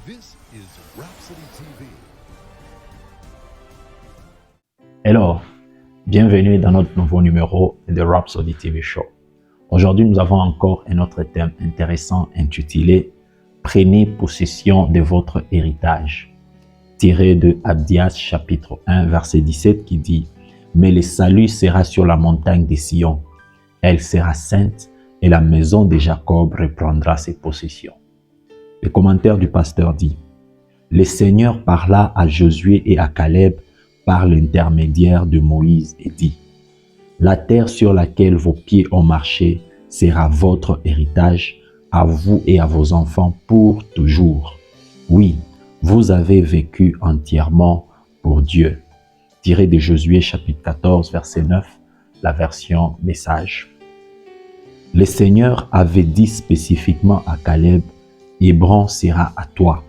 This is Rhapsody TV. Hello, bienvenue dans notre nouveau numéro de Rhapsody TV Show. Aujourd'hui, nous avons encore un autre thème intéressant intitulé « Prenez possession de votre héritage » tiré de Abdias chapitre 1 verset 17 qui dit « Mais le salut sera sur la montagne de Sion, elle sera sainte et la maison de Jacob reprendra ses possessions. » Le commentaire du pasteur dit « Le Seigneur parla à Josué et à Caleb par l'intermédiaire de Moïse et dit « La terre sur laquelle vos pieds ont marché sera votre héritage, à vous et à vos enfants pour toujours. Oui, vous avez vécu entièrement pour Dieu. » Tiré de Josué chapitre 14 verset 9, la version message. Le Seigneur avait dit spécifiquement à Caleb « Hébron sera à toi. »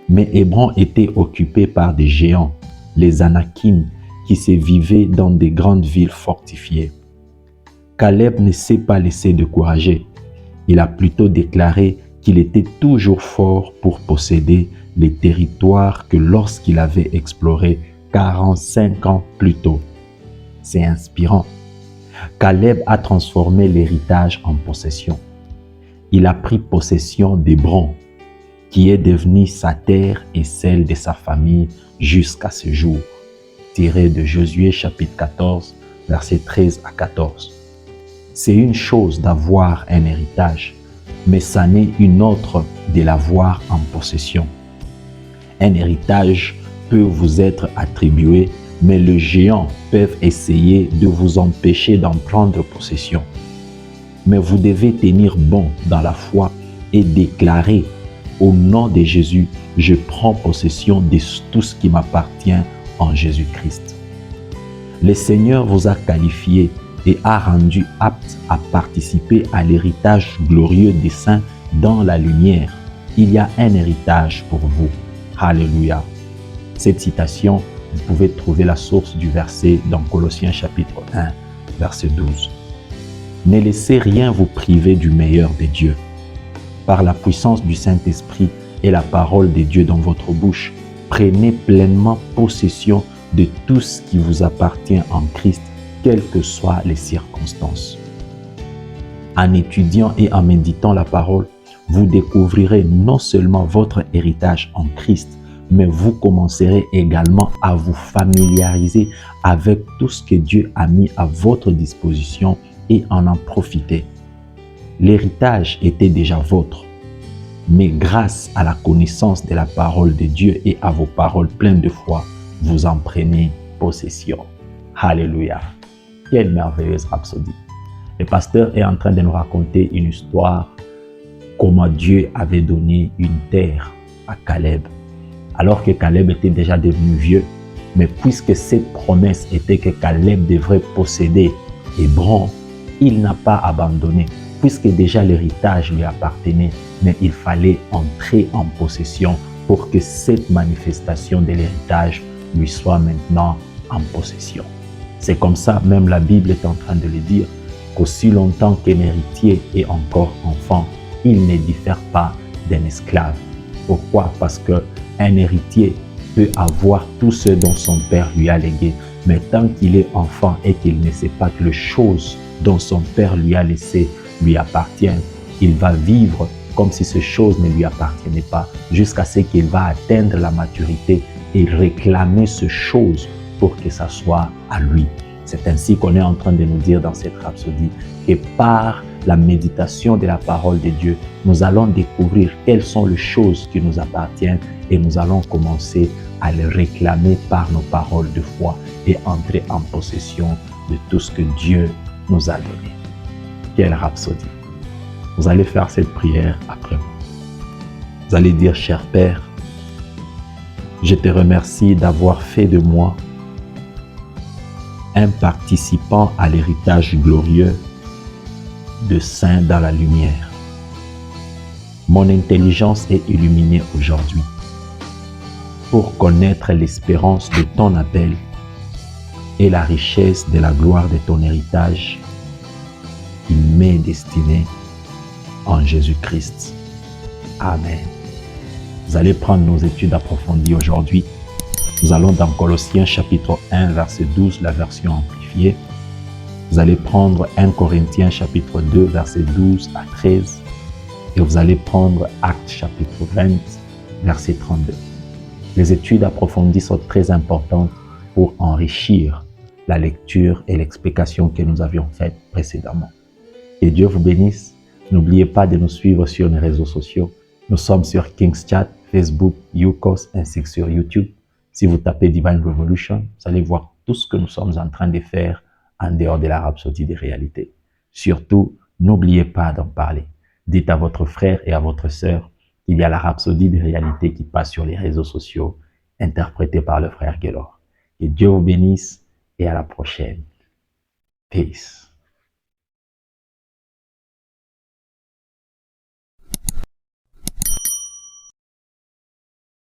Mais Hébron était occupé par des géants, les Anakim, qui se vivaient dans des grandes villes fortifiées. Caleb ne s'est pas laissé décourager. Il a plutôt déclaré qu'il était toujours fort pour posséder les territoires que lorsqu'il avait exploré 45 ans plus tôt. C'est inspirant. Caleb a transformé l'héritage en possession. Il a pris possession d'Hébron, qui est devenu sa terre et celle de sa famille jusqu'à ce jour. Tiré de Josué chapitre 14, versets 13 à 14. C'est une chose d'avoir un héritage, mais ça n'est une autre de l'avoir en possession. Un héritage peut vous être attribué, mais les géants peuvent essayer de vous empêcher d'en prendre possession. Mais vous devez tenir bon dans la foi et déclarer « Au nom de Jésus, je prends possession de tout ce qui m'appartient en Jésus-Christ. » Le Seigneur vous a qualifié et a rendu apte à participer à l'héritage glorieux des saints dans la lumière. Il y a un héritage pour vous. Alléluia. Cette citation, vous pouvez trouver la source du verset dans Colossiens chapitre 1, verset 12. Ne laissez rien vous priver du meilleur de Dieu. Par la puissance du Saint-Esprit et la parole de Dieu dans votre bouche, prenez pleinement possession de tout ce qui vous appartient en Christ, quelles que soient les circonstances. En étudiant et en méditant la parole, vous découvrirez non seulement votre héritage en Christ, mais vous commencerez également à vous familiariser avec tout ce que Dieu a mis à votre disposition et en profiter. L'héritage était déjà vôtre, mais grâce à la connaissance de la parole de Dieu et à vos paroles pleines de foi, vous en prenez possession. Alléluia. Quelle merveilleuse rhapsodie. Le pasteur est en train de nous raconter une histoire, comment Dieu avait donné une terre à Caleb, alors que Caleb était déjà devenu vieux. Mais puisque cette promesse était que Caleb devrait posséder Hébron, il n'a pas abandonné, puisque déjà l'héritage lui appartenait, mais il fallait entrer en possession pour que cette manifestation de l'héritage lui soit maintenant en possession. C'est comme ça, même la Bible est en train de le dire, qu'aussi longtemps qu'un héritier est encore enfant, il ne diffère pas d'un esclave. Pourquoi? Parce qu'un héritier peut avoir tout ce dont son père lui a légué, mais tant qu'il est enfant et qu'il ne sait pas que les choses dont son père lui a laissé lui appartiennent, il va vivre comme si ces choses ne lui appartenaient pas, jusqu'à ce qu'il va atteindre la maturité et réclamer ces choses pour que ça soit à lui. C'est ainsi qu'on est en train de nous dire dans cette rhapsodie que par la méditation de la parole de Dieu, nous allons découvrir quelles sont les choses qui nous appartiennent et nous allons commencer à les réclamer par nos paroles de foi et entrer en possession de tout ce que Dieu nous a donné. Quelle rhapsodie! Vous allez faire cette prière après moi. Vous allez dire, cher Père, je te remercie d'avoir fait de moi un participant à l'héritage glorieux de saints dans la lumière. Mon intelligence est illuminée aujourd'hui pour connaître l'espérance de ton appel et la richesse de la gloire de ton héritage qui m'est destiné en Jésus-Christ. Amen. Vous allez prendre nos études approfondies aujourd'hui. Nous allons dans Colossiens chapitre 1, verset 12, la version amplifiée. Vous allez prendre 1 Corinthiens chapitre 2, verset 12 à 13. Et vous allez prendre Actes chapitre 20, verset 32. Les études approfondies sont très importantes pour enrichir la lecture et l'explication que nous avions faite précédemment. Que Dieu vous bénisse. N'oubliez pas de nous suivre sur les réseaux sociaux. Nous sommes sur King's Chat, Facebook, YouCos ainsi que sur YouTube. Si vous tapez Divine Revolution, vous allez voir tout ce que nous sommes en train de faire en dehors de la rhapsodie des réalités. Surtout, n'oubliez pas d'en parler. Dites à votre frère et à votre sœur qu'il y a la rhapsodie des réalités qui passe sur les réseaux sociaux, interprétée par le frère Gaylor. Que Dieu vous bénisse et à la prochaine. Peace.